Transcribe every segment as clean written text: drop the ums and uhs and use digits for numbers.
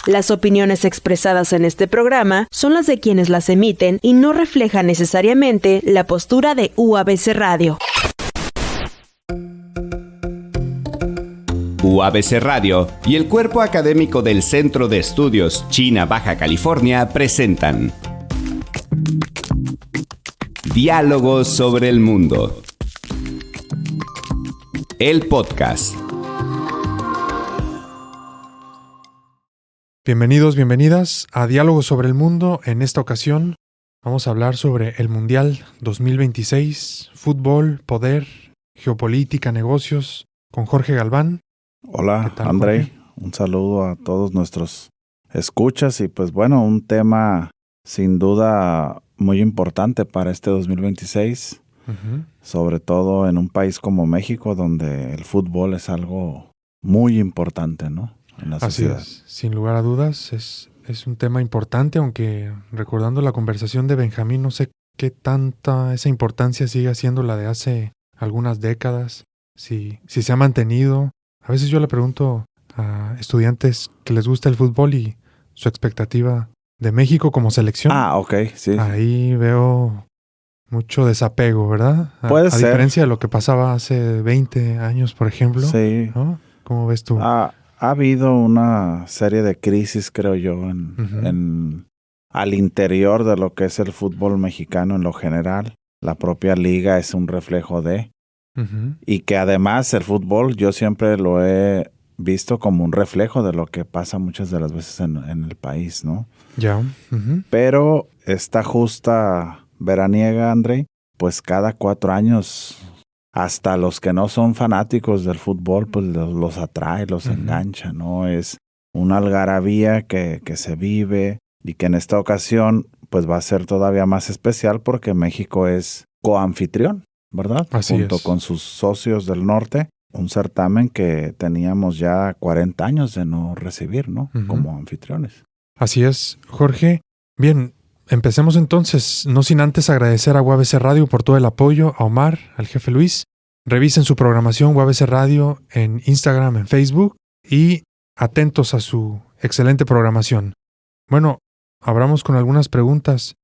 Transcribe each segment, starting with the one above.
Las opiniones expresadas en este programa son las de quienes las emiten y no reflejan necesariamente la postura de UABC Radio. UABC Radio y el Cuerpo Académico del Centro de Estudios China Baja California presentan Diálogos sobre el Mundo. El podcast. Bienvenidos, bienvenidas a Diálogos sobre el Mundo. En esta ocasión vamos a hablar sobre el Mundial 2026, fútbol, poder, geopolítica, negocios, con Jorge Galván. Hola, ¿Qué tal, Andrei? Jorge? Un saludo a todos nuestros escuchas y pues bueno, un tema sin duda muy importante para este 2026, sobre todo en un país como México donde el fútbol es algo muy importante, ¿no? En la sociedad. Así es, sin lugar a dudas, es un tema importante, aunque recordando la conversación de Benjamín, no sé qué tanta esa importancia sigue siendo la de hace algunas décadas, si se ha mantenido. A veces yo le pregunto a estudiantes que les gusta el fútbol y su expectativa de México como selección. Ah, ok, sí. Ahí veo mucho desapego, ¿verdad? Puede ser. A diferencia de lo que pasaba hace 20 años, por ejemplo. Sí. ¿No? ¿Cómo ves tú? Ha habido una serie de crisis, creo yo, al interior de lo que es el fútbol mexicano en lo general. La propia liga es un reflejo de... Y que además el fútbol yo siempre lo he visto como un reflejo de lo que pasa muchas de las veces en el país, ¿no? Ya. Pero esta justa veraniega, Andrei, pues cada 4 años, hasta los que no son fanáticos del fútbol, pues los atrae, los engancha, ¿no? Es una algarabía que se vive y que en esta ocasión pues va a ser todavía más especial porque México es coanfitrión, ¿verdad? Así Junto es. con sus socios del norte, un certamen que teníamos ya 40 años de no recibir, ¿no? Como anfitriones. Así es, Jorge. Bien, empecemos entonces, no sin antes agradecer a UABC Radio por todo el apoyo, a Omar, al jefe Luis. Revisen su programación UABC Radio en Instagram, en Facebook y atentos a su excelente programación. Bueno, abramos con algunas preguntas.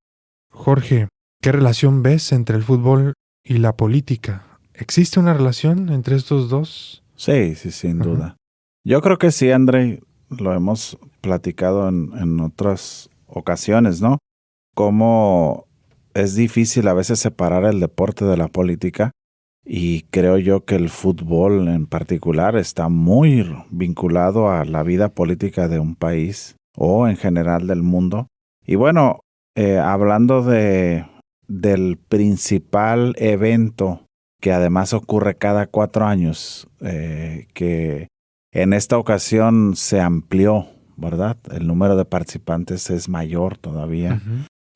Jorge, ¿qué relación ves entre el fútbol y la política? ¿Existe una relación entre estos dos? Sí, sin duda. Yo creo que sí, Andrei, lo hemos platicado en otras ocasiones, ¿no? Cómo es difícil a veces separar el deporte de la política y creo yo que el fútbol en particular está muy vinculado a la vida política de un país o en general del mundo. Y bueno, hablando del principal evento que además ocurre cada 4 años, que en esta ocasión se amplió, ¿verdad? El número de participantes es mayor todavía.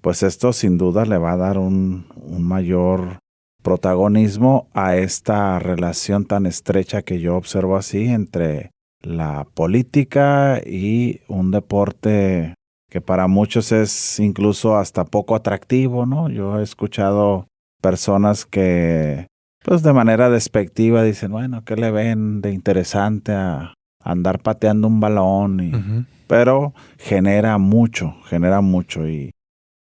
Pues esto sin duda le va a dar un mayor protagonismo a esta relación tan estrecha que yo observo así entre la política y un deporte que para muchos es incluso hasta poco atractivo, ¿no? Yo he escuchado personas que pues de manera despectiva dicen, bueno, ¿qué le ven de interesante a andar pateando un balón? Pero genera mucho y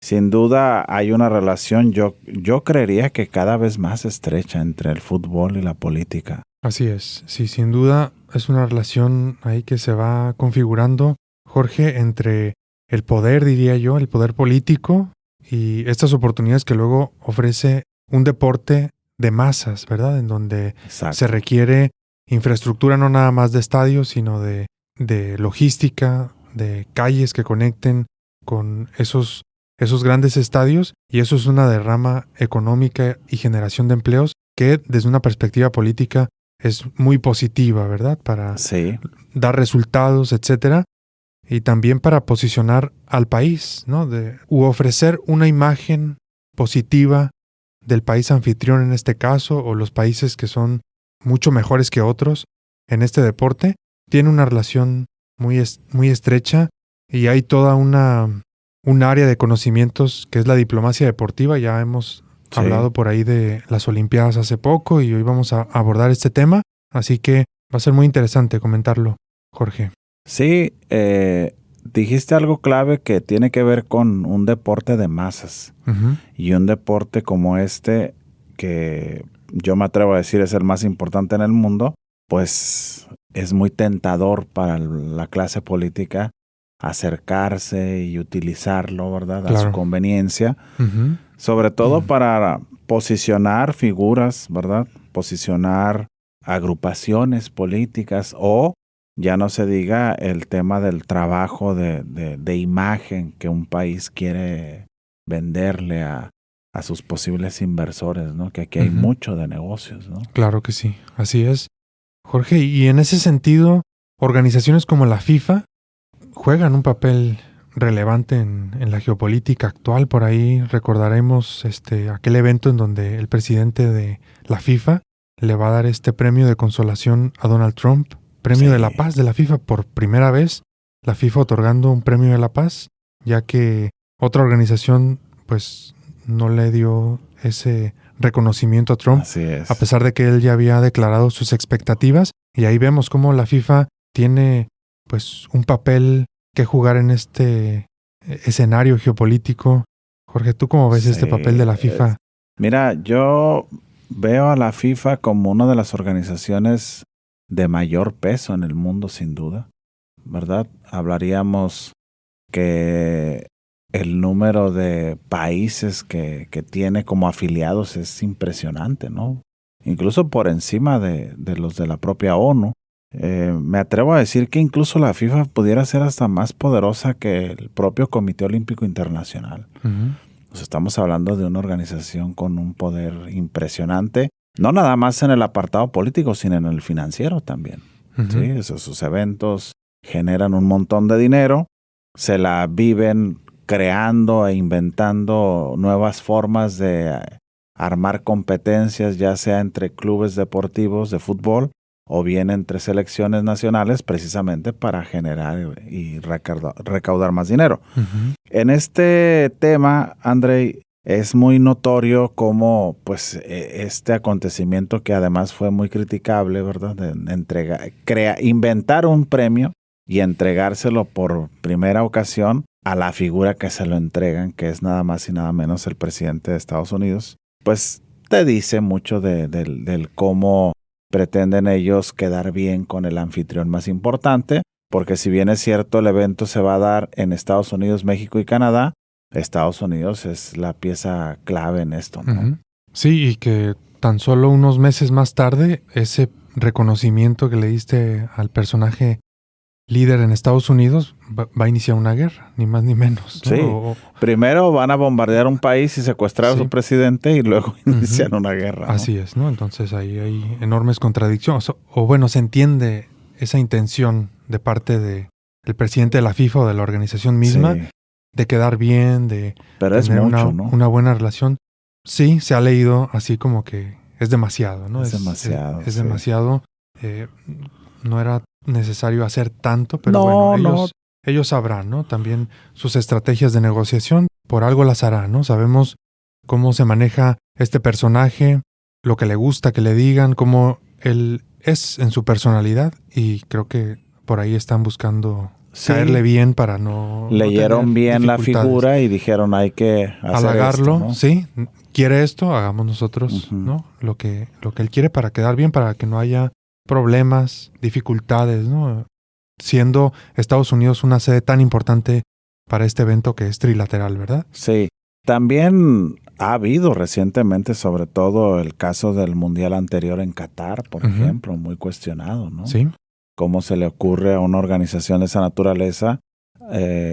sin duda hay una relación, yo creería que cada vez más estrecha entre el fútbol y la política. Así es, sí, sin duda es una relación ahí que se va configurando, Jorge, entre el poder, diría yo, el poder político y estas oportunidades que luego ofrece un deporte de masas, ¿verdad? En donde se requiere infraestructura no nada más de estadios, sino de logística, de calles que conecten con esos grandes estadios, y eso es una derrama económica y generación de empleos que desde una perspectiva política es muy positiva, ¿verdad? Para dar resultados, etcétera, y también para posicionar al país, ¿no? U ofrecer una imagen positiva del país anfitrión en este caso, o los países que son mucho mejores que otros en este deporte, tiene una relación muy estrecha y hay toda un área de conocimientos que es la diplomacia deportiva. Ya hemos hablado por ahí de las Olimpiadas hace poco y hoy vamos a abordar este tema, así que va a ser muy interesante comentarlo, Jorge. Sí, dijiste algo clave que tiene que ver con un deporte de masas. Ujú. Y un deporte como este, que yo me atrevo a decir es el más importante en el mundo, pues es muy tentador para la clase política acercarse y utilizarlo, ¿verdad? A su Claro. conveniencia, Ujú. sobre todo para posicionar figuras, ¿verdad? Posicionar agrupaciones políticas o ya no se diga el tema del trabajo de imagen que un país quiere venderle a sus posibles inversores, ¿no? Que aquí hay Ujú. mucho de negocios, ¿no? Claro que sí, así es. Jorge, y en ese sentido, organizaciones como la FIFA juegan un papel relevante en la geopolítica actual. Por ahí recordaremos aquel evento en donde el presidente de la FIFA le va a dar este premio de consolación a Donald Trump, premio Sí. de la paz de la FIFA, por primera vez la FIFA otorgando un premio de la paz, ya que otra organización pues no le dio ese reconocimiento a Trump, Así es. a pesar de que él ya había declarado sus expectativas. Y ahí vemos cómo la FIFA tiene pues un papel que jugar en este escenario geopolítico. Jorge, ¿tú cómo ves este Sí, papel de la FIFA? Mira, yo veo a la FIFA como una de las organizaciones de mayor peso en el mundo, sin duda, ¿verdad? Hablaríamos que el número de países que tiene como afiliados es impresionante, ¿no? Incluso por encima de los de la propia ONU. Me atrevo a decir que incluso la FIFA pudiera ser hasta más poderosa que el propio Comité Olímpico Internacional. Ujú. Pues estamos hablando de una organización con un poder impresionante, no nada más en el apartado político, sino en el financiero también. Ujú. ¿Sí? Sus eventos generan un montón de dinero, se la viven creando e inventando nuevas formas de armar competencias, ya sea entre clubes deportivos de fútbol o bien entre selecciones nacionales, precisamente para generar y recaudar más dinero. Ujú. En este tema, Andrei, es muy notorio cómo pues este acontecimiento, que además fue muy criticable, ¿verdad? De inventar un premio y entregárselo por primera ocasión a la figura que se lo entregan, que es nada más y nada menos el presidente de Estados Unidos, pues te dice mucho del cómo pretenden ellos quedar bien con el anfitrión más importante, porque si bien es cierto el evento se va a dar en Estados Unidos, México y Canadá, Estados Unidos es la pieza clave en esto, ¿no? Ujú. Sí, y que tan solo unos meses más tarde, ese reconocimiento que le diste al personaje líder en Estados Unidos va a iniciar una guerra, ni más ni menos, ¿no? Sí. Primero van a bombardear un país y secuestrar a Sí. su presidente y luego inician una guerra, ¿no? Así es, ¿no? Entonces ahí hay enormes contradicciones. O bueno, se entiende esa intención de parte del presidente de la FIFA o de la organización misma Sí, de quedar bien, de pero es tener mucho, ¿no? una buena relación. Sí, se ha leído así como que es demasiado, ¿no? Es demasiado, Es sí. demasiado. No era necesario hacer tanto, pero No, bueno, ellos sabrán, ¿no? También sus estrategias de negociación, por algo las harán, ¿no? Sabemos cómo se maneja este personaje, lo que le gusta que le digan, cómo él es en su personalidad, y creo que por ahí están buscando Sí. caerle bien para no Leyeron tener bien la dificultades. figura y dijeron hay que hacer Halagarlo, esto, ¿no? sí, quiere esto, hagamos nosotros, Ujú. ¿no? Lo que él quiere para quedar bien, para que no haya problemas, dificultades, ¿no? Siendo Estados Unidos una sede tan importante para este evento que es trilateral, ¿verdad? Sí. También ha habido recientemente, sobre todo el caso del mundial anterior en Qatar, por Ujú. ejemplo, muy cuestionado, ¿no? Sí, ¿Cómo se le ocurre a una organización de esa naturaleza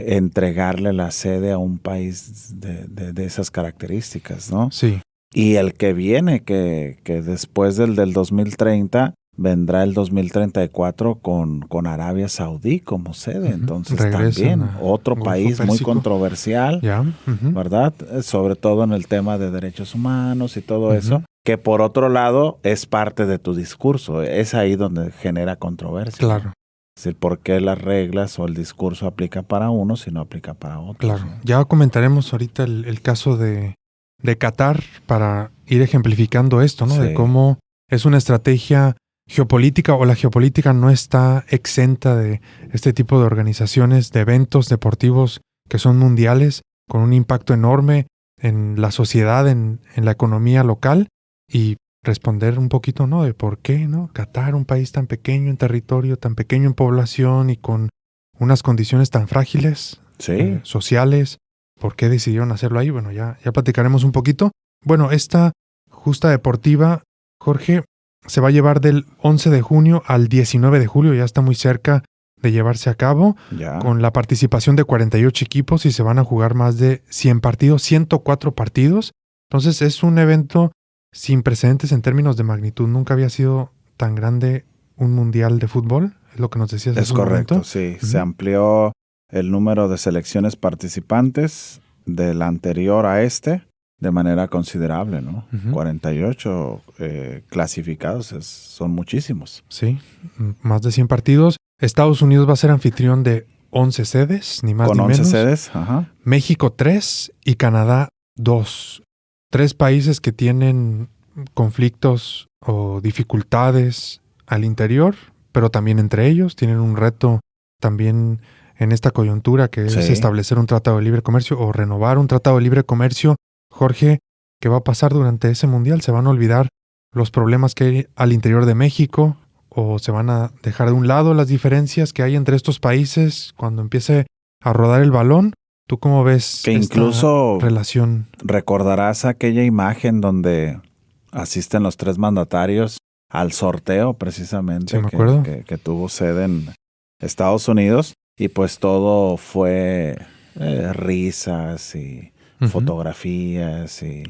entregarle la sede a un país de esas características, ¿no? sí. Y el que viene, que después del 2030, vendrá el 2034 con Arabia Saudí como sede. Ujú. Entonces Regresan también a otro Golfo país muy Pérsico. controversial, Ya. Ujú. ¿verdad? Sobre todo en el tema de derechos humanos y todo Ujú. eso, que por otro lado es parte de tu discurso. Es ahí donde genera controversia. Claro, Es decir, ¿por qué las reglas o el discurso aplica para unos y no aplica para otros? claro. ¿no? Ya comentaremos ahorita el caso de Qatar para ir ejemplificando esto, ¿no? Sí. De cómo es una estrategia geopolítica o la geopolítica no está exenta de este tipo de organizaciones, de eventos deportivos que son mundiales, con un impacto enorme en la sociedad, en la economía local, y responder un poquito, ¿no? De por qué, ¿no? Qatar, un país tan pequeño en territorio, tan pequeño en población y con unas condiciones tan frágiles, sociales, ¿por qué decidieron hacerlo ahí? Bueno, ya platicaremos un poquito. Bueno, esta justa deportiva, Jorge, se va a llevar del 11 de junio al 19 de julio, ya está muy cerca de llevarse a cabo, con la participación de 48 equipos y se van a jugar más de 100 partidos, 104 partidos. Entonces es un evento sin precedentes en términos de magnitud. Nunca había sido tan grande un mundial de fútbol, es lo que nos decías. Es correcto, momento. Sí. Uh-huh. Se amplió el número de selecciones participantes del anterior a este de manera considerable, ¿no? Uh-huh. 48 clasificados son muchísimos. Sí, más de 100 partidos. Estados Unidos va a ser anfitrión de 11 sedes, ni más ni menos. Con 11 sedes, ajá. México 3 y Canadá 2. 3 países que tienen conflictos o dificultades al interior, pero también entre ellos. Tienen un reto también en esta coyuntura que es establecer un tratado de libre comercio o renovar un tratado de libre comercio. Jorge, ¿qué va a pasar durante ese mundial? ¿Se van a olvidar los problemas que hay al interior de México? ¿O se van a dejar de un lado las diferencias que hay entre estos países cuando empiece a rodar el balón? ¿Tú cómo ves que esta incluso relación? Recordarás aquella imagen donde asisten los 3 mandatarios al sorteo precisamente que tuvo sede en Estados Unidos y pues todo fue risas y fotografías y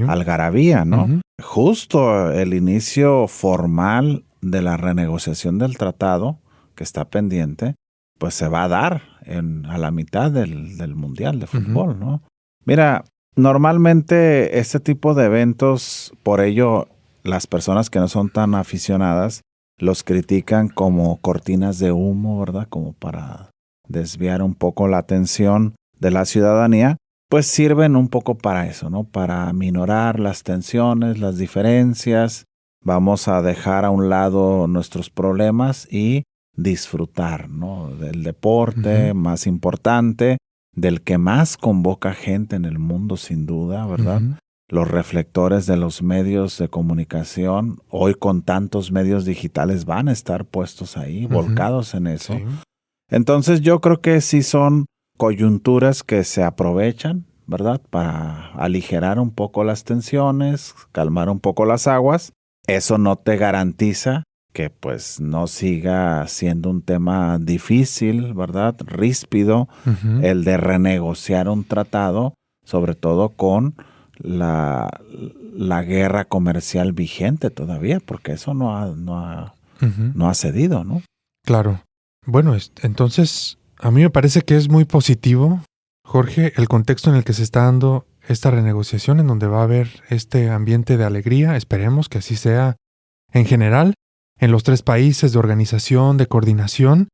algarabía, ¿no? Uh-huh. Justo el inicio formal de la renegociación del tratado que está pendiente, pues se va a dar a la mitad del Mundial de Fútbol, ¿no? Mira, normalmente este tipo de eventos, por ello las personas que no son tan aficionadas los critican como cortinas de humo, ¿verdad? Como para desviar un poco la atención de la ciudadanía, pues sirven un poco para eso, ¿no? Para minorar las tensiones, las diferencias. Vamos a dejar a un lado nuestros problemas y disfrutar, ¿no? Del deporte más importante, del que más convoca gente en el mundo, sin duda, ¿verdad? Los reflectores de los medios de comunicación, hoy con tantos medios digitales, van a estar puestos ahí, volcados en eso. Sí. Entonces yo creo que sí son coyunturas que se aprovechan, ¿verdad? Para aligerar un poco las tensiones, calmar un poco las aguas. Eso no te garantiza que pues no siga siendo un tema difícil, ¿verdad? Ríspido, el de renegociar un tratado, sobre todo con la guerra comercial vigente todavía, porque eso no ha cedido, ¿no? Claro. Bueno, entonces a mí me parece que es muy positivo, Jorge, el contexto en el que se está dando esta renegociación, en donde va a haber este ambiente de alegría. Esperemos que así sea en general, en los 3 países, de organización, de coordinación,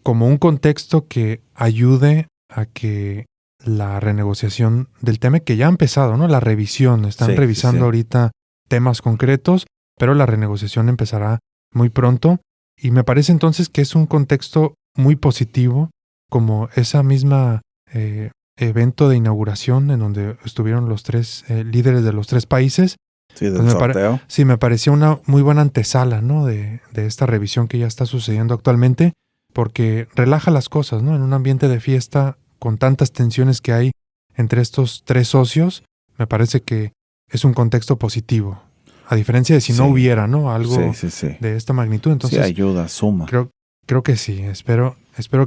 como un contexto que ayude a que la renegociación del tema, que ya ha empezado, ¿no? La revisión, están revisando ahorita temas concretos, pero la renegociación empezará muy pronto. Y me parece entonces que es un contexto muy positivo, como esa misma evento de inauguración en donde estuvieron los 3 líderes de los 3 países. Sí, del sorteo. Sí, me pareció una muy buena antesala, ¿no? De esta revisión que ya está sucediendo actualmente, porque relaja las cosas, ¿no? En un ambiente de fiesta, con tantas tensiones que hay entre estos 3 socios, me parece que es un contexto positivo. A diferencia de si no hubiera, ¿no? Algo de esta magnitud. Entonces, ayuda, suma. Creo que sí. Espero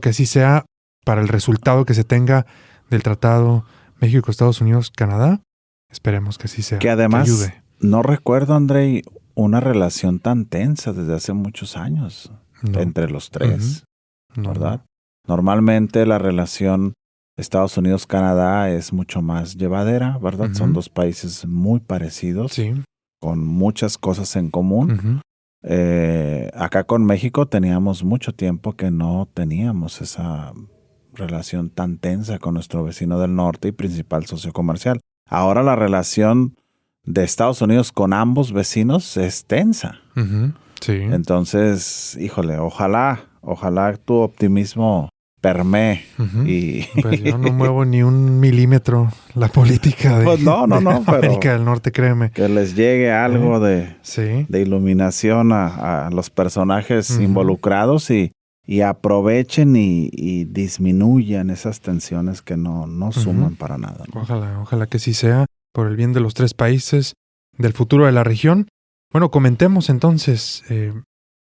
que así sea para el resultado que se tenga del Tratado México-Estados Unidos-Canadá. Esperemos que así sea. Que además, no recuerdo, Andrei, una relación tan tensa desde hace muchos años entre los 3, ¿verdad? Normalmente la relación Estados Unidos-Canadá es mucho más llevadera, ¿verdad? Son 2 países muy parecidos, con muchas cosas en común. Acá con México teníamos mucho tiempo que no teníamos esa relación tan tensa con nuestro vecino del norte y principal socio comercial. Ahora la relación de Estados Unidos con ambos vecinos es tensa. Sí. Entonces, híjole, ojalá tu optimismo permee. Ujú. Y Pues yo no muevo ni un milímetro la política de, Pues no, de pero América del Norte, créeme. que les llegue algo Sí. de iluminación a los personajes Ujú. involucrados y aprovechen y disminuyan esas tensiones que no suman para nada, ¿no? Ojalá que sí sea, por el bien de los 3 países, del futuro de la región. Bueno, comentemos entonces,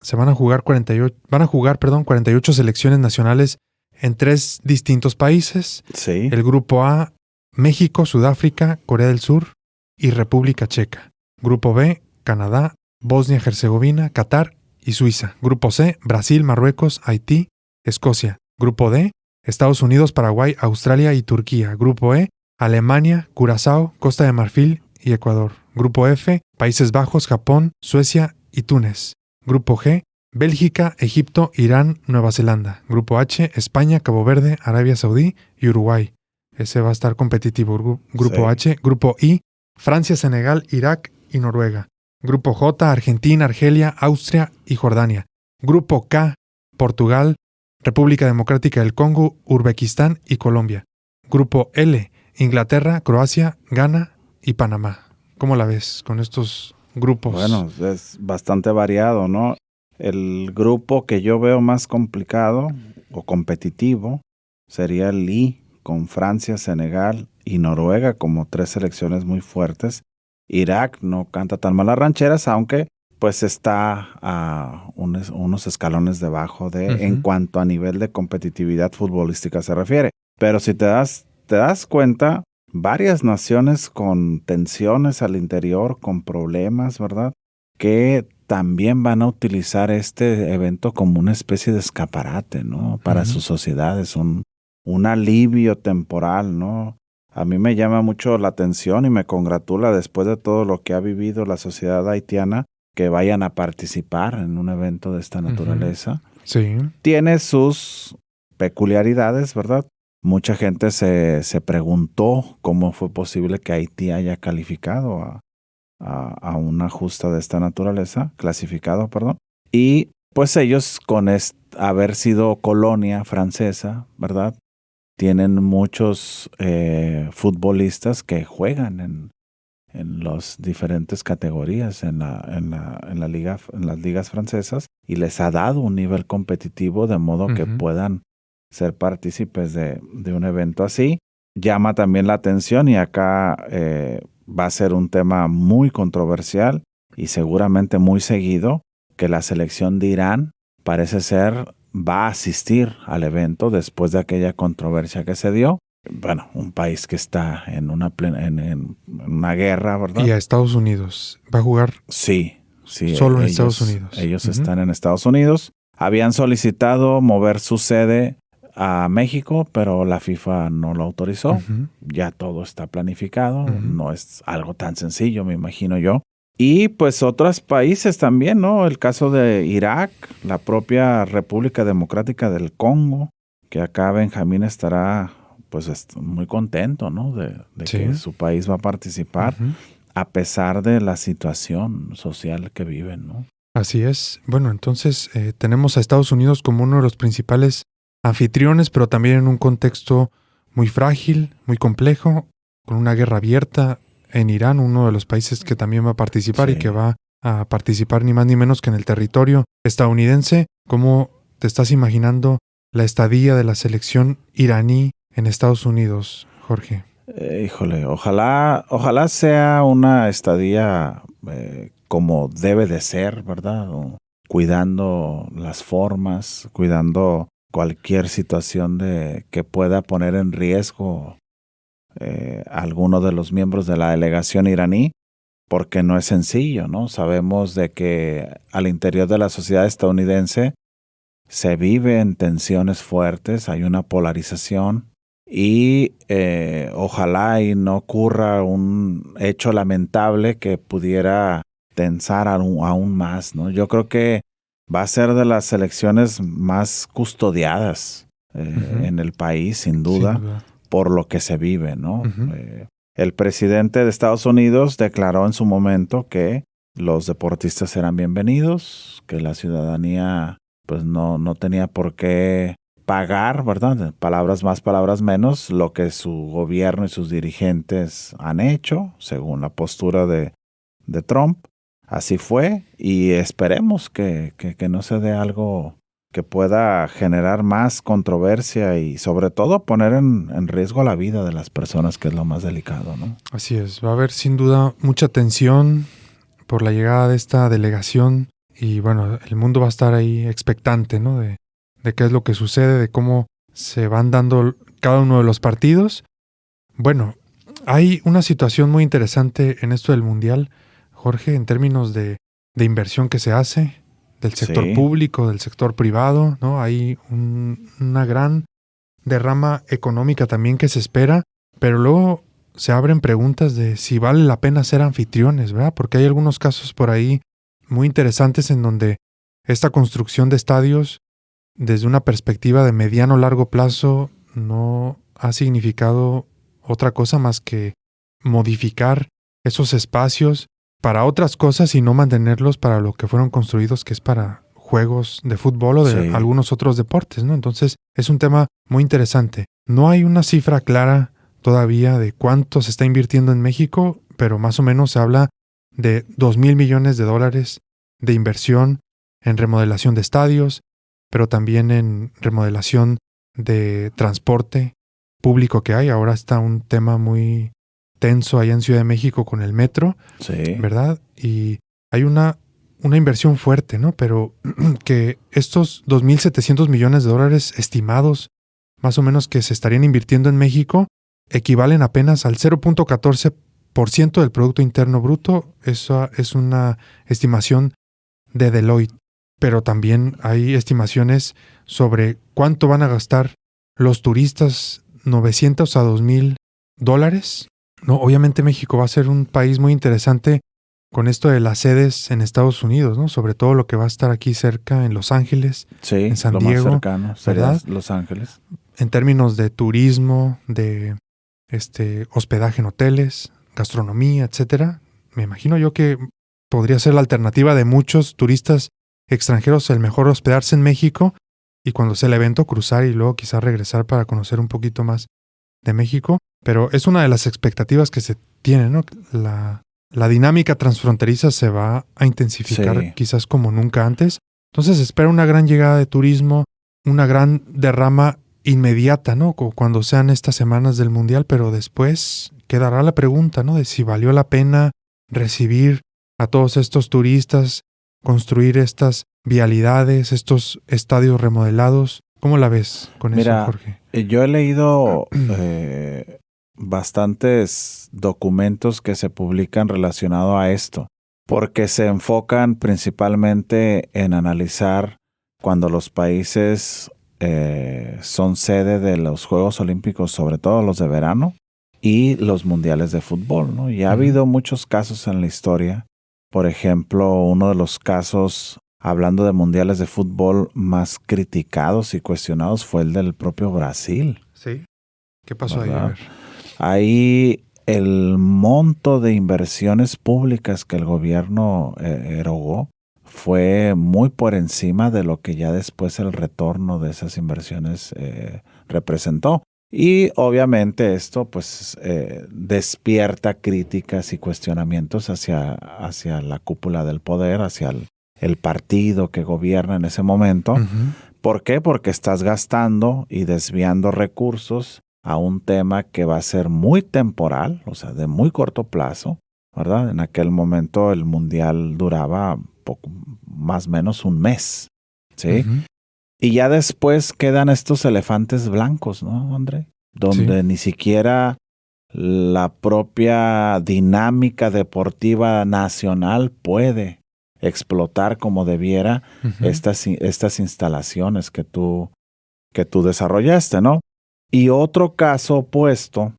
se van a jugar 48 selecciones nacionales en 3 distintos países. Sí. El grupo A, México, Sudáfrica, Corea del Sur y República Checa. Grupo B, Canadá, Bosnia-Herzegovina, Qatar y Suiza. Grupo C, Brasil, Marruecos, Haití, Escocia. Grupo D, Estados Unidos, Paraguay, Australia y Turquía. Grupo E, Alemania, Curazao, Costa de Marfil y Ecuador. Grupo F, Países Bajos, Japón, Suecia y Túnez. Grupo G, Bélgica, Egipto, Irán, Nueva Zelanda. Grupo H, España, Cabo Verde, Arabia Saudí y Uruguay. Ese va a estar competitivo. Grupo Sí. H. Grupo I, Francia, Senegal, Irak y Noruega. Grupo J, Argentina, Argelia, Austria y Jordania. Grupo K, Portugal, República Democrática del Congo, Uzbekistán y Colombia. Grupo L, Inglaterra, Croacia, Ghana y Panamá. ¿Cómo la ves con estos grupos? Bueno, es bastante variado, ¿no? El grupo que yo veo más complicado o competitivo sería el I, con Francia, Senegal y Noruega como 3 selecciones muy fuertes. Irak no canta tan mal las rancheras, aunque pues está a unos escalones debajo en cuanto a nivel de competitividad futbolística se refiere. Pero si te das cuenta, varias naciones con tensiones al interior, con problemas, ¿verdad? Que también van a utilizar este evento como una especie de escaparate, ¿no? Para sus sociedades, un alivio temporal, ¿no? A mí me llama mucho la atención y me congratula después de todo lo que ha vivido la sociedad haitiana que vayan a participar en un evento de esta naturaleza. Sí. Tiene sus peculiaridades, ¿verdad? Mucha gente se preguntó cómo fue posible que Haití haya calificado a una justa de esta naturaleza, clasificado, perdón. Y pues ellos con haber sido colonia francesa, ¿verdad? Tienen muchos futbolistas que juegan en las diferentes categorías en las ligas francesas y les ha dado un nivel competitivo de modo que puedan ser partícipes de un evento así. Llama también la atención y acá va a ser un tema muy controversial y seguramente muy seguido, que la selección de Irán parece ser va a asistir al evento después de aquella controversia que se dio. Bueno, un país que está en una guerra, ¿verdad? Y a Estados Unidos. ¿Va a jugar? Sí. Solo en Estados Unidos. Ellos están en Estados Unidos. Habían solicitado mover su sede a México, pero la FIFA no lo autorizó. Ya todo está planificado. No es algo tan sencillo, me imagino yo. Y pues otros países también, ¿no? El caso de Irak, la propia República Democrática del Congo, que acá Benjamín estará pues muy contento, ¿no? De que su país va a participar a pesar de la situación social que viven, ¿no? Así es. Bueno, entonces tenemos a Estados Unidos como uno de los principales anfitriones, pero también en un contexto muy frágil, muy complejo, con una guerra abierta en Irán, uno de los países que también va a participar y que va a participar ni más ni menos que en el territorio estadounidense. ¿Cómo te estás imaginando la estadía de la selección iraní en Estados Unidos, Jorge? Híjole, ojalá sea una estadía como debe de ser, ¿verdad? Cuidando las formas, cuidando cualquier situación que pueda poner en riesgo alguno de los miembros de la delegación iraní, porque no es sencillo, ¿no? Sabemos de que al interior de la sociedad estadounidense se viven tensiones fuertes, hay una polarización y ojalá y no ocurra un hecho lamentable que pudiera tensar aún más, ¿no? Yo creo que va a ser de las elecciones más custodiadas en el país, sin duda. Por lo que se vive, ¿no? El presidente de Estados Unidos declaró en su momento que los deportistas eran bienvenidos, que la ciudadanía pues no tenía por qué pagar, ¿verdad? Palabras más, palabras menos, lo que su gobierno y sus dirigentes han hecho, según la postura de Trump. Así fue, y esperemos que no se dé algo que pueda generar más controversia y sobre todo poner en riesgo la vida de las personas, que es lo más delicado, ¿no? Así es, va a haber sin duda mucha tensión por la llegada de esta delegación y bueno, el mundo va a estar ahí expectante, ¿no? De qué es lo que sucede, de cómo se van dando cada uno de los partidos. Bueno, hay una situación muy interesante en esto del Mundial, Jorge, en términos de inversión que se hace, del sector público, del sector privado, ¿no? Hay una gran derrama económica también que se espera, pero luego se abren preguntas de si vale la pena ser anfitriones, ¿verdad? Porque hay algunos casos por ahí muy interesantes en donde esta construcción de estadios, desde una perspectiva de mediano o largo plazo, no ha significado otra cosa más que modificar esos espacios para otras cosas y no mantenerlos para lo que fueron construidos, que es para juegos de fútbol o de algunos otros deportes, ¿no? Entonces, es un tema muy interesante. No hay una cifra clara todavía de cuánto se está invirtiendo en México, pero más o menos se habla de $2,000 millones de inversión en remodelación de estadios, pero también en remodelación de transporte público que hay. Ahora está un tema muy tenso allá en Ciudad de México con el metro, ¿verdad? Y hay una inversión fuerte, ¿no? Pero que estos $2,700 millones estimados, más o menos, que se estarían invirtiendo en México, equivalen apenas al 0.14% del Producto Interno Bruto. Esa es una estimación de Deloitte. Pero también hay estimaciones sobre cuánto van a gastar los turistas, $900 a $2,000. No, obviamente México va a ser un país muy interesante con esto de las sedes en Estados Unidos, ¿no? Sobre todo lo que va a estar aquí cerca en Los Ángeles, en San Diego, más cercano sería ¿verdad? Los Ángeles. En términos de turismo, de hospedaje en hoteles, gastronomía, etcétera. Me imagino yo que podría ser la alternativa de muchos turistas extranjeros, el mejor hospedarse en México y cuando sea el evento cruzar y luego quizás regresar para conocer un poquito más de México. Pero es una de las expectativas que se tiene, ¿no? La dinámica transfronteriza se va a intensificar quizás como nunca antes. Entonces se espera una gran llegada de turismo, una gran derrama inmediata, ¿no? Cuando sean estas semanas del Mundial, pero después quedará la pregunta, ¿no? De si valió la pena recibir a todos estos turistas, construir estas vialidades, estos estadios remodelados. ¿Cómo la ves con eso, Jorge? Yo he leído bastantes documentos que se publican relacionados a esto, porque se enfocan principalmente en analizar cuando los países son sede de los Juegos Olímpicos, sobre todo los de verano, y los mundiales de fútbol, ¿no? Y ha habido muchos casos en la historia. Por ejemplo, uno de los casos, hablando de mundiales de fútbol más criticados y cuestionados, fue el del propio Brasil. Sí. ¿Qué pasó ahí? A ver. Ahí el monto de inversiones públicas que el gobierno erogó fue muy por encima de lo que ya después el retorno de esas inversiones representó. Y obviamente esto pues despierta críticas y cuestionamientos hacia la cúpula del poder, hacia el partido que gobierna en ese momento. ¿Por qué? Porque estás gastando y desviando recursos a un tema que va a ser muy temporal, o sea, de muy corto plazo, ¿verdad? En aquel momento el mundial duraba poco, más o menos un mes, ¿sí? Y ya después quedan estos elefantes blancos, ¿no, André? Donde ni siquiera la propia dinámica deportiva nacional puede explotar como debiera estas instalaciones que tú desarrollaste, ¿no? Y otro caso opuesto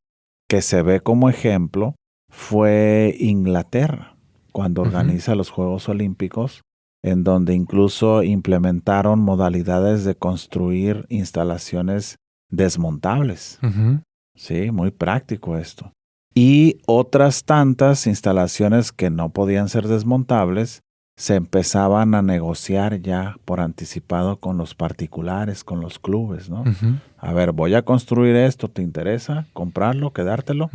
que se ve como ejemplo fue Inglaterra, cuando organiza los Juegos Olímpicos, en donde incluso implementaron modalidades de construir instalaciones desmontables. Sí, muy práctico esto. y otras tantas instalaciones que no podían ser desmontables se empezaban a negociar ya por anticipado con los particulares, con los clubes, ¿no? A ver, voy a construir esto, ¿te interesa comprarlo, quedártelo?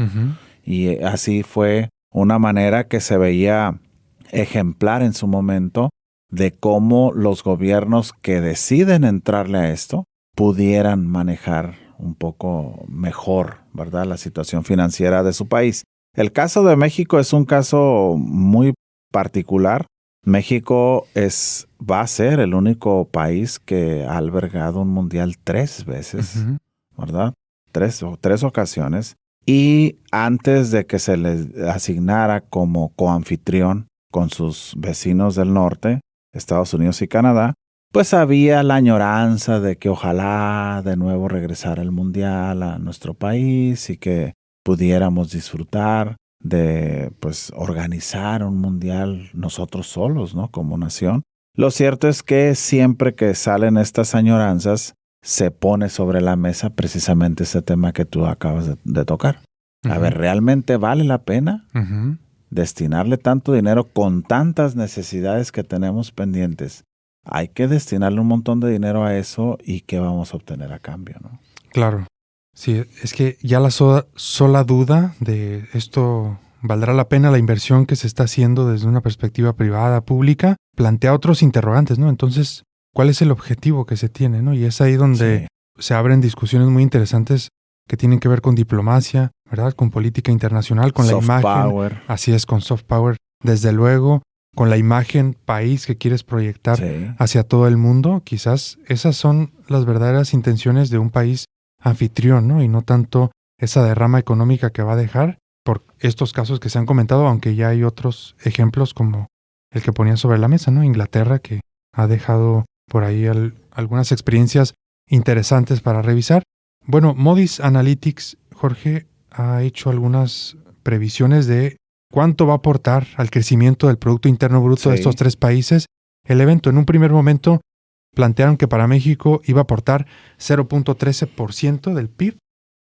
Y así fue una manera que se veía ejemplar en su momento de cómo los gobiernos que deciden entrarle a esto pudieran manejar un poco mejor, ¿verdad?, la situación financiera de su país. El caso de México es un caso muy particular. México va a ser el único país que ha albergado un mundial 3 veces, ¿verdad? Tres ocasiones. Y antes de que se le asignara como coanfitrión con sus vecinos del norte, Estados Unidos y Canadá, pues había la añoranza de que ojalá de nuevo regresara el mundial a nuestro país y que pudiéramos disfrutar de pues organizar un mundial nosotros solos, ¿no?, como nación. Lo cierto es que siempre que salen estas añoranzas se pone sobre la mesa precisamente ese tema que tú acabas de tocar. A ver, ¿realmente vale la pena destinarle tanto dinero con tantas necesidades que tenemos pendientes? Hay que destinarle un montón de dinero a eso y ¿qué vamos a obtener a cambio, no? Claro. Sí, es que ya la sola duda de esto valdrá la pena la inversión que se está haciendo desde una perspectiva privada, pública, plantea otros interrogantes, ¿no? Entonces, ¿cuál es el objetivo que se tiene, no? Y es ahí donde se abren discusiones muy interesantes que tienen que ver con diplomacia, ¿verdad? Con política internacional, con soft la imagen. Power. Así es, con soft power. Desde luego, con la imagen país que quieres proyectar hacia todo el mundo. Quizás esas son las verdaderas intenciones de un país anfitrión, ¿no? Y no tanto esa derrama económica que va a dejar por estos casos que se han comentado, aunque ya hay otros ejemplos como el que ponía sobre la mesa, ¿no? Inglaterra, que ha dejado por ahí algunas experiencias interesantes para revisar. Bueno, Moody's Analytics, Jorge, ha hecho algunas previsiones de cuánto va a aportar al crecimiento del Producto Interno Bruto de estos 3 países. El evento, en un primer momento, plantearon que para México iba a aportar 0.13% del PIB,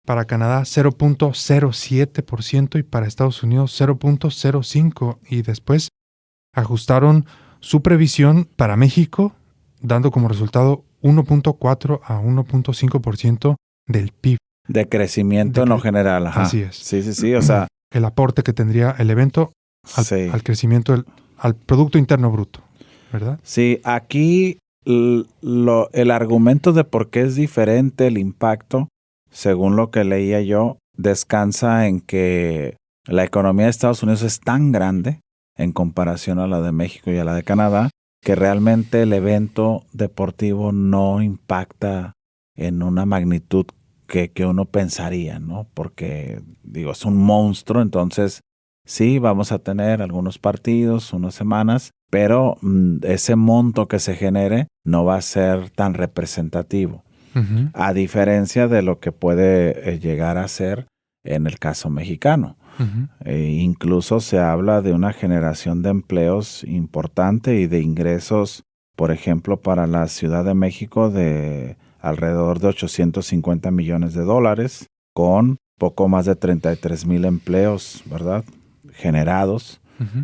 para Canadá 0.07% y para Estados Unidos 0.05%. Y después ajustaron su previsión para México, dando como resultado 1.4 a 1.5% del PIB. De crecimiento en lo general. Ajá. Así es. Sí. O sea, el aporte que tendría el evento al crecimiento al Producto Interno Bruto, ¿verdad? Sí, aquí el argumento de por qué es diferente el impacto, según lo que leía yo, descansa en que la economía de Estados Unidos es tan grande en comparación a la de México y a la de Canadá, que realmente el evento deportivo no impacta en una magnitud que uno pensaría, ¿no? Porque, digo, es un monstruo, entonces sí, vamos a tener algunos partidos, unas semanas, pero ese monto que se genere no va a ser tan representativo, a diferencia de lo que puede llegar a ser en el caso mexicano. Incluso se habla de una generación de empleos importante y de ingresos, por ejemplo, para la Ciudad de México de alrededor de $850 millones, con poco más de 33,000 empleos, ¿verdad?, generados.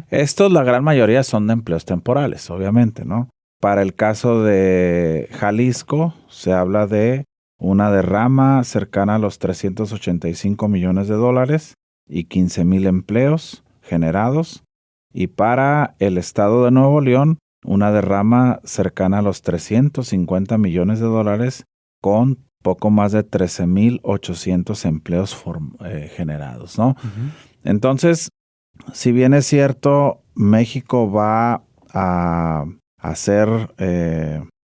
Estos, la gran mayoría, son de empleos temporales, obviamente, ¿no? Para el caso de Jalisco, se habla de una derrama cercana a los $385 millones y 15,000 empleos generados. Y para el estado de Nuevo León, una derrama cercana a los $350 millones con poco más de 13,800 empleos generados, ¿no? Entonces, si bien es cierto, México va a ser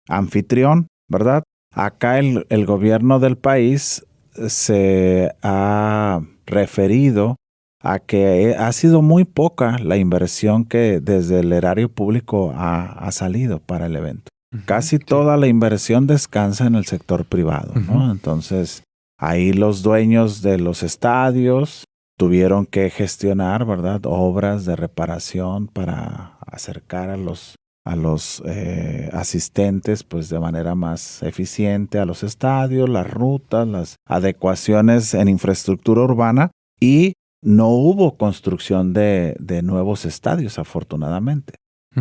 anfitrión, ¿verdad? Acá el gobierno del país se ha referido a que ha sido muy poca la inversión que desde el erario público ha salido para el evento. Casi toda la inversión descansa en el sector privado, ¿no? Entonces, ahí los dueños de los estadios tuvieron que gestionar, ¿verdad?, obras de reparación para acercar a los asistentes pues de manera más eficiente a los estadios, las rutas, las adecuaciones en infraestructura urbana, y no hubo construcción de nuevos estadios, afortunadamente.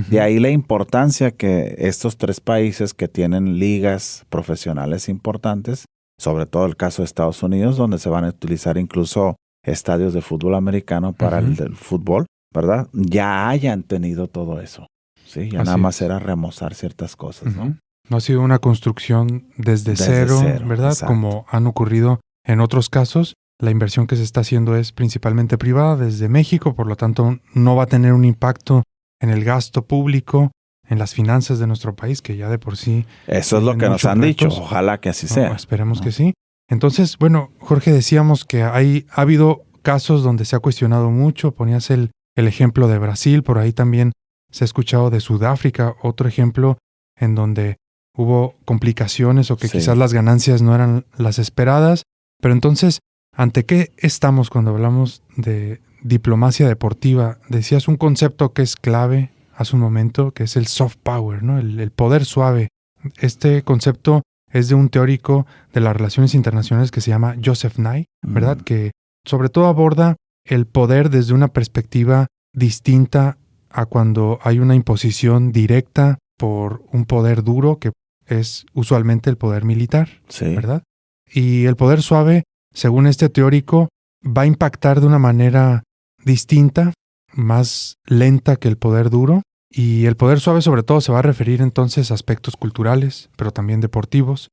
De ahí la importancia que estos 3 países que tienen ligas profesionales importantes, sobre todo el caso de Estados Unidos, donde se van a utilizar incluso estadios de fútbol americano para el del fútbol, ¿verdad? Ya hayan tenido todo eso. Sí, ya nada más era remozar ciertas cosas, ¿no? No ha sido una construcción desde cero, ¿verdad? Exacto. Como han ocurrido en otros casos. La inversión que se está haciendo es principalmente privada desde México, por lo tanto no va a tener un impacto en el gasto público, en las finanzas de nuestro país, que ya de por sí... Eso es lo que nos han dicho. Ojalá que así sea. Esperemos que sí. Entonces, bueno, Jorge, decíamos que ha habido casos donde se ha cuestionado mucho. Ponías el ejemplo de Brasil, por ahí también se ha escuchado de Sudáfrica, otro ejemplo en donde hubo complicaciones o que quizás las ganancias no eran las esperadas. Pero entonces, ¿ante qué estamos cuando hablamos de diplomacia deportiva? Decías un concepto que es clave hace un momento, que es el soft power, ¿no? El poder suave. Este concepto es de un teórico de las relaciones internacionales que se llama Joseph Nye, ¿verdad? Que sobre todo aborda el poder desde una perspectiva distinta a cuando hay una imposición directa por un poder duro, que es usualmente el poder militar, ¿verdad? Y el poder suave, según este teórico, va a impactar de una manera distinta, más lenta que el poder duro. Y el poder suave sobre todo se va a referir entonces a aspectos culturales, pero también deportivos,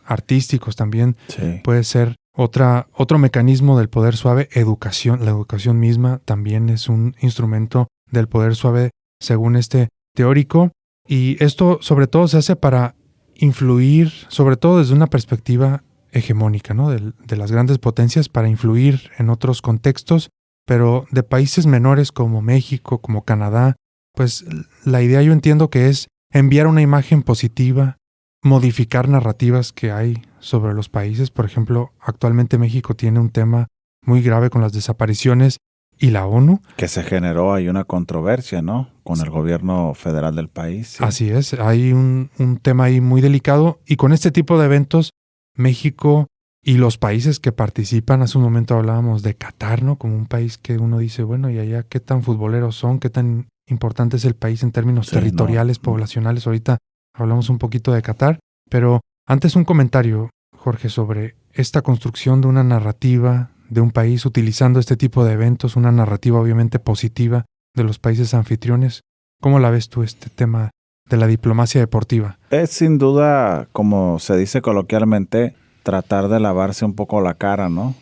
artísticos también. Puede ser otro mecanismo del poder suave, educación. La educación misma también es un instrumento del poder suave según este teórico. Y esto sobre todo se hace para influir, sobre todo desde una perspectiva hegemónica, ¿no? De las grandes potencias, para influir en otros contextos, pero de países menores como México, como Canadá, pues la idea yo entiendo que es enviar una imagen positiva, modificar narrativas que hay sobre los países. Por ejemplo, actualmente México tiene un tema muy grave con las desapariciones y la ONU. Que se generó ahí una controversia, ¿no? Con el gobierno federal del país. Así es, hay un tema ahí muy delicado y con este tipo de eventos, México y los países que participan, hace un momento hablábamos de Qatar, ¿no? Como un país que uno dice, bueno, ¿y allá qué tan futboleros son? ¿Qué tan importante es el país en términos territoriales, poblacionales? Ahorita hablamos un poquito de Qatar, pero antes un comentario, Jorge, sobre esta construcción de una narrativa de un país utilizando este tipo de eventos, una narrativa obviamente positiva de los países anfitriones. ¿Cómo la ves tú este tema de la diplomacia deportiva? Es sin duda, como se dice coloquialmente, tratar de lavarse un poco la cara, ¿no?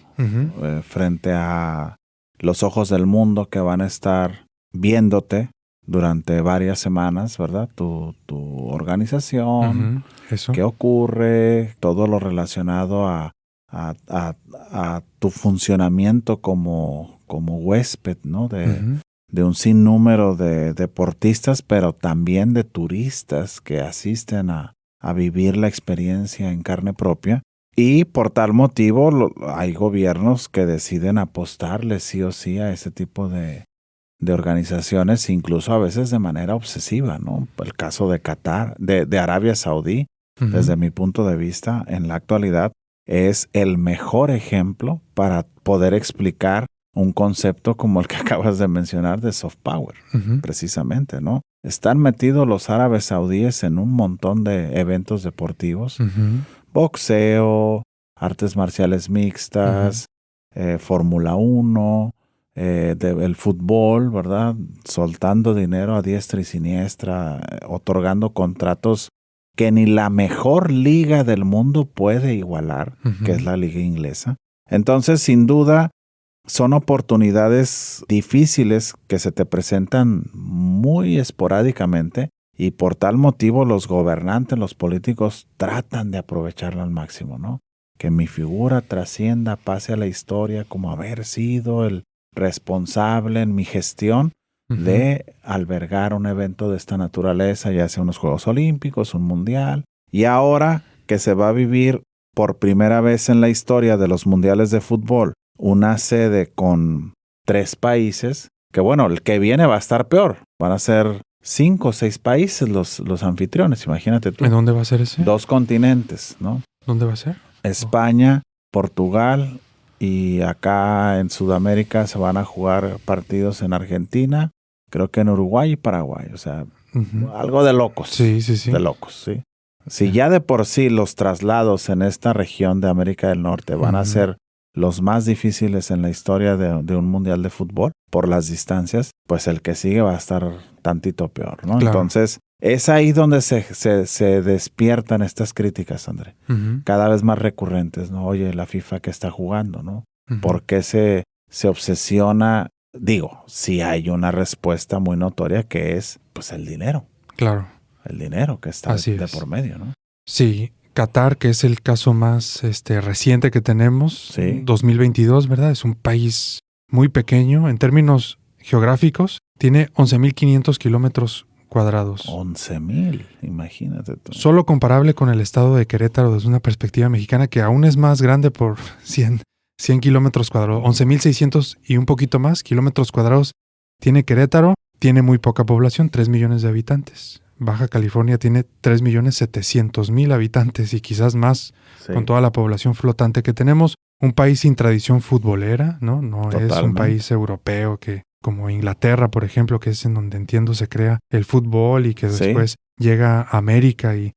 Frente a los ojos del mundo que van a estar viéndote durante varias semanas, ¿verdad? Tu organización, qué ocurre, todo lo relacionado a tu funcionamiento como huésped, ¿no? De un sinnúmero de deportistas, pero también de turistas que asisten a vivir la experiencia en carne propia. Y por tal motivo hay gobiernos que deciden apostarle sí o sí a ese tipo de organizaciones, incluso a veces de manera obsesiva, ¿no? El caso de Qatar, de Arabia Saudí, desde mi punto de vista, en la actualidad, es el mejor ejemplo para poder explicar un concepto como el que acabas de mencionar de soft power, precisamente, ¿no? Están metidos los árabes saudíes en un montón de eventos deportivos, boxeo, artes marciales mixtas, Fórmula 1, el fútbol, ¿verdad? Soltando dinero a diestra y siniestra, otorgando contratos que ni la mejor liga del mundo puede igualar, que es la liga inglesa. Entonces, sin duda, son oportunidades difíciles que se te presentan muy esporádicamente y por tal motivo los gobernantes, los políticos tratan de aprovecharla al máximo, ¿no? Que mi figura trascienda, pase a la historia como haber sido el responsable en mi gestión de albergar un evento de esta naturaleza, ya sea unos Juegos Olímpicos, un Mundial. Y ahora que se va a vivir por primera vez en la historia de los Mundiales de Fútbol una sede con 3 países, que bueno, el que viene va a estar peor. Van a ser 5 o 6 países los anfitriones, imagínate tú. ¿En dónde va a ser ese? 2 continentes, ¿no? ¿Dónde va a ser? España, Portugal y acá en Sudamérica se van a jugar partidos en Argentina, creo que en Uruguay y Paraguay. O sea, algo de locos. Sí. De locos, sí. Si ya de por sí los traslados en esta región de América del Norte van a ser los más difíciles en la historia de un mundial de fútbol por las distancias, pues el que sigue va a estar tantito peor, ¿no? Claro. Entonces, es ahí donde se despiertan estas críticas, André. Cada vez más recurrentes, ¿no? Oye, la FIFA que está jugando, ¿no? ¿Por qué se obsesiona? Digo, sí hay una respuesta muy notoria que es, pues, el dinero. Claro. El dinero que está de por medio, ¿no? Sí, Qatar, que es el caso más reciente que tenemos, 2022, ¿verdad? Es un país muy pequeño en términos geográficos, tiene 11.500 kilómetros cuadrados. 11.000, imagínate tú. Solo comparable con el estado de Querétaro desde una perspectiva mexicana, que aún es más grande por 100 kilómetros cuadrados. 11.600 y un poquito más kilómetros cuadrados tiene Querétaro, tiene muy poca población, 3 millones de habitantes. Baja California tiene 3.700.000 habitantes y quizás más con toda la población flotante que tenemos. Un país sin tradición futbolera, ¿no? No Totalmente. Es un país europeo que, como Inglaterra, por ejemplo, que es en donde entiendo se crea el fútbol y que después llega a América y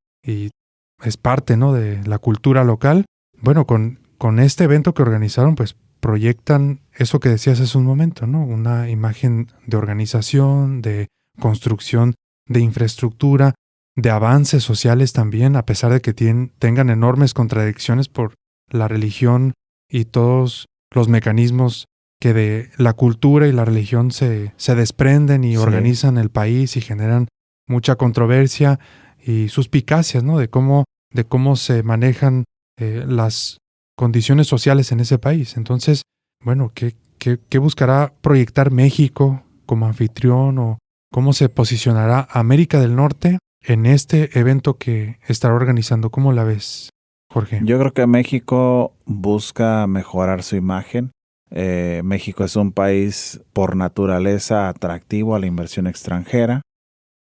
es parte, ¿no? de la cultura local. Bueno, con este evento que organizaron, pues proyectan eso que decías hace un momento, ¿no? Una imagen de organización, de construcción de infraestructura, de avances sociales también, a pesar de que tengan enormes contradicciones por la religión y todos los mecanismos que de la cultura y la religión se desprenden y organizan el país y generan mucha controversia y suspicacias, ¿no? de cómo se manejan las condiciones sociales en ese país. Entonces, bueno, ¿qué buscará proyectar México como anfitrión o cómo se posicionará América del Norte en este evento que estará organizando? ¿Cómo la ves, Jorge? Yo creo que México busca mejorar su imagen. México es un país por naturaleza atractivo a la inversión extranjera,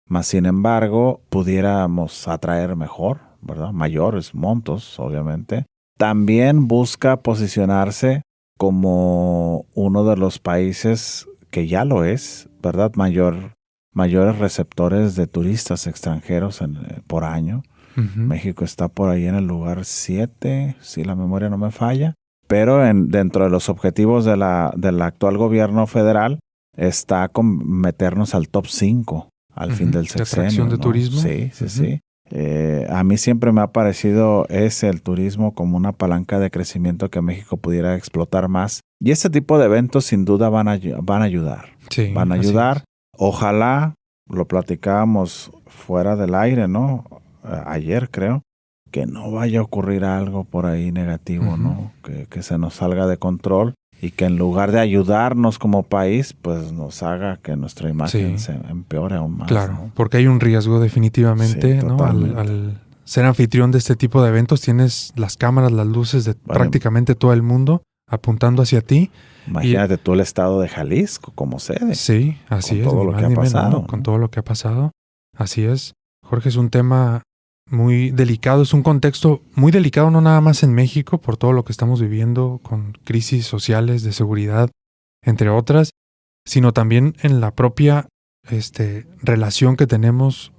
mas sin embargo pudiéramos atraer mejor, ¿verdad? Mayores montos, obviamente. También busca posicionarse como uno de los países que ya lo es, ¿verdad? Mayores receptores de turistas extranjeros por año. México está por ahí en el lugar 7, si la memoria no me falla. Pero dentro de los objetivos del actual gobierno federal está con meternos al top 5 al fin del sexenio. ¿Atracción de turismo? Sí. A mí siempre me ha parecido el turismo como una palanca de crecimiento que México pudiera explotar más. Y este tipo de eventos sin duda van a ayudar. Sí, van a ayudar. Ojalá, lo platicábamos fuera del aire, ¿no? Ayer creo, que no vaya a ocurrir algo por ahí negativo, ¿no? Que se nos salga de control y que en lugar de ayudarnos como país, pues nos haga que nuestra imagen se empeore aún más. Claro, ¿no? porque hay un riesgo definitivamente, ¿no? Al ser anfitrión de este tipo de eventos, tienes las cámaras, las luces de prácticamente todo el mundo apuntando hacia ti. Imagínate tú el estado de Jalisco como sede. Sí, así es. Con todo lo que ha pasado. ¿no? Con todo lo que ha pasado. Así es. Jorge, es un tema muy delicado, es un contexto muy delicado, no nada más en México, por todo lo que estamos viviendo con crisis sociales, de seguridad, entre otras, sino también en la propia relación que tenemos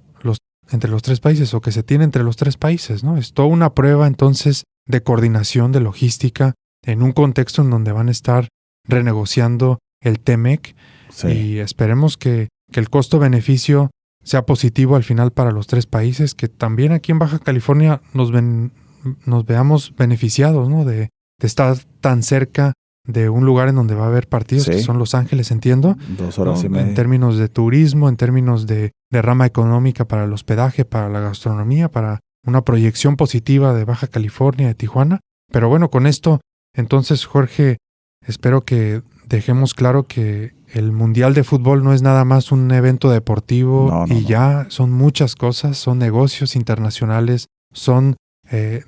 entre los tres países o que se tiene entre los tres países, ¿no? Es toda una prueba entonces de coordinación, de logística, en un contexto en donde van a estar renegociando el TEMEC y esperemos que el costo-beneficio sea positivo al final para los tres países, que también aquí en Baja California nos veamos beneficiados, ¿no? De estar tan cerca de un lugar en donde va a haber partidos, que son Los Ángeles, entiendo. 2 horas y media. En términos de turismo, en términos de rama económica para el hospedaje, para la gastronomía, para una proyección positiva de Baja California, de Tijuana. Pero bueno, con esto, entonces, Jorge, espero que dejemos claro que el Mundial de Fútbol no es nada más un evento deportivo ya son muchas cosas, son negocios internacionales, son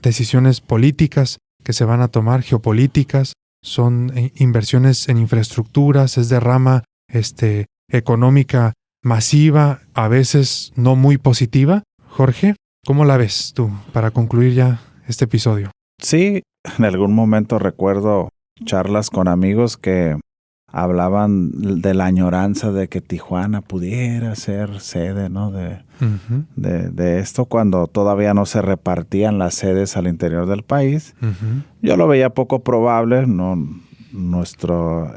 decisiones políticas que se van a tomar, geopolíticas, son inversiones en infraestructuras, es de rama económica masiva, a veces no muy positiva. Jorge, ¿cómo la ves tú para concluir ya este episodio? Sí, en algún momento recuerdo charlas con amigos que hablaban de la añoranza de que Tijuana pudiera ser sede, ¿no? de esto, cuando todavía no se repartían las sedes al interior del país. Yo lo veía poco probable, nuestra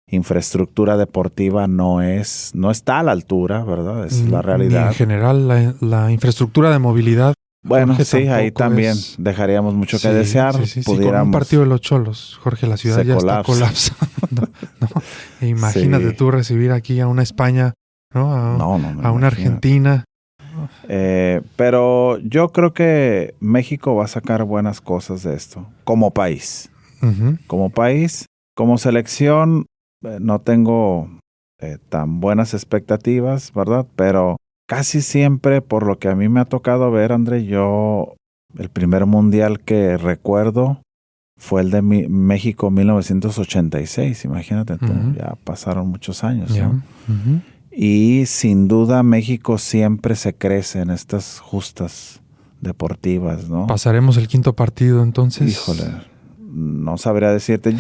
infraestructura deportiva no está a la altura, ¿verdad? Es la realidad. Y en general, la infraestructura de movilidad. Bueno, sí, ahí también dejaríamos mucho que desear. Sí, con un partido de los Cholos, Jorge, la ciudad ya está colapsando. ¿no? Imagínate tú recibir aquí a una España, ¿no? A una Argentina. Pero yo creo que México va a sacar buenas cosas de esto, como país. Como país, como selección, no tengo tan buenas expectativas, ¿verdad? Pero casi siempre, por lo que a mí me ha tocado ver, André, el primer mundial que recuerdo fue el de México 1986, imagínate tú, ya pasaron muchos años, ¿no? Y sin duda México siempre se crece en estas justas deportivas, ¿no? ¿Pasaremos el quinto partido entonces? Híjole, no sabría decirte.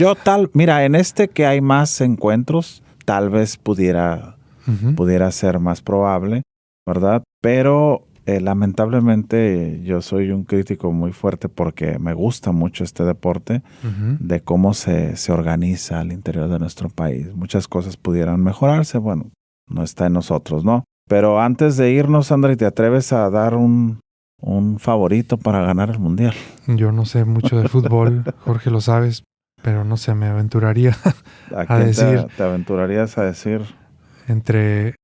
Mira, en que hay más encuentros, tal vez pudiera ser más probable, ¿verdad? Pero lamentablemente yo soy un crítico muy fuerte porque me gusta mucho este deporte, de cómo se organiza al interior de nuestro país. Muchas cosas pudieran mejorarse, bueno, no está en nosotros, ¿no? Pero antes de irnos, André, ¿te atreves a dar un favorito para ganar el mundial? Yo no sé mucho de fútbol, Jorge, lo sabes, pero no sé, me aventuraría a decir... ¿Te aventurarías a decir? Entre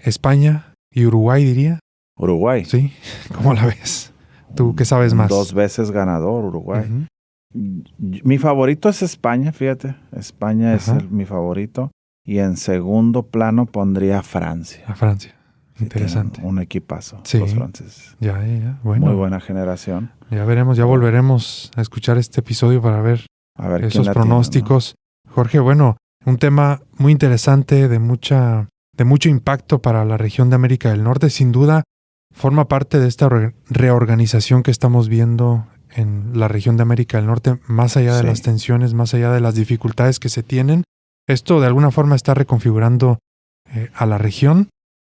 España y Uruguay, diría. ¿Uruguay? Sí, ¿cómo la ves? ¿Tú qué sabes más? 2 veces ganador, Uruguay. Mi favorito es España, fíjate. España es mi favorito. Y en segundo plano pondría a Francia. A Francia. Interesante. Un equipazo, sí. Los franceses. Ya. Bueno. Muy buena generación. Ya veremos, ya volveremos a escuchar este episodio para ver esos pronósticos. ¿No? Jorge, bueno, un tema muy interesante, de mucho impacto para la región de América del Norte. Sin duda, forma parte de esta reorganización que estamos viendo en la región de América del Norte, más allá de las tensiones, más allá de las dificultades que se tienen. Esto de alguna forma está reconfigurando a la región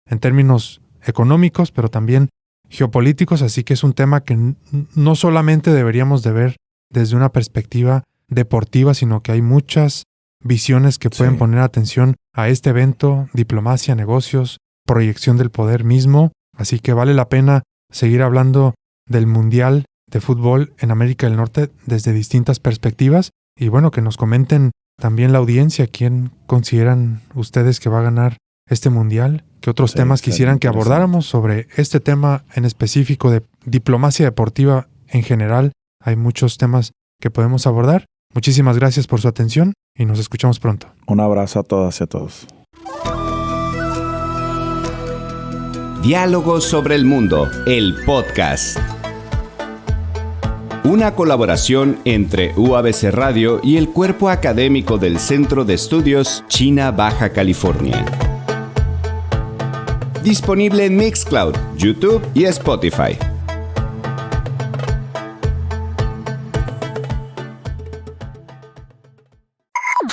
en términos económicos, pero también geopolíticos, así que es un tema que no solamente deberíamos de ver desde una perspectiva deportiva, sino que hay muchas visiones que pueden poner atención a este evento: diplomacia, negocios, proyección del poder mismo. Así que vale la pena seguir hablando del Mundial de Fútbol en América del Norte desde distintas perspectivas. Y bueno, que nos comenten también la audiencia quién consideran ustedes que va a ganar este Mundial, qué otros temas quisieran que abordáramos sobre este tema en específico de diplomacia deportiva en general. Hay muchos temas que podemos abordar. Muchísimas gracias por su atención y nos escuchamos pronto. Un abrazo a todas y a todos. Diálogos sobre el Mundo, el podcast. Una colaboración entre UABC Radio y el cuerpo académico del Centro de Estudios China Baja California. Disponible en Mixcloud, YouTube y Spotify.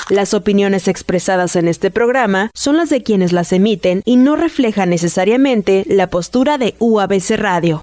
Las opiniones expresadas en este programa son las de quienes las emiten y no reflejan necesariamente la postura de UABC Radio.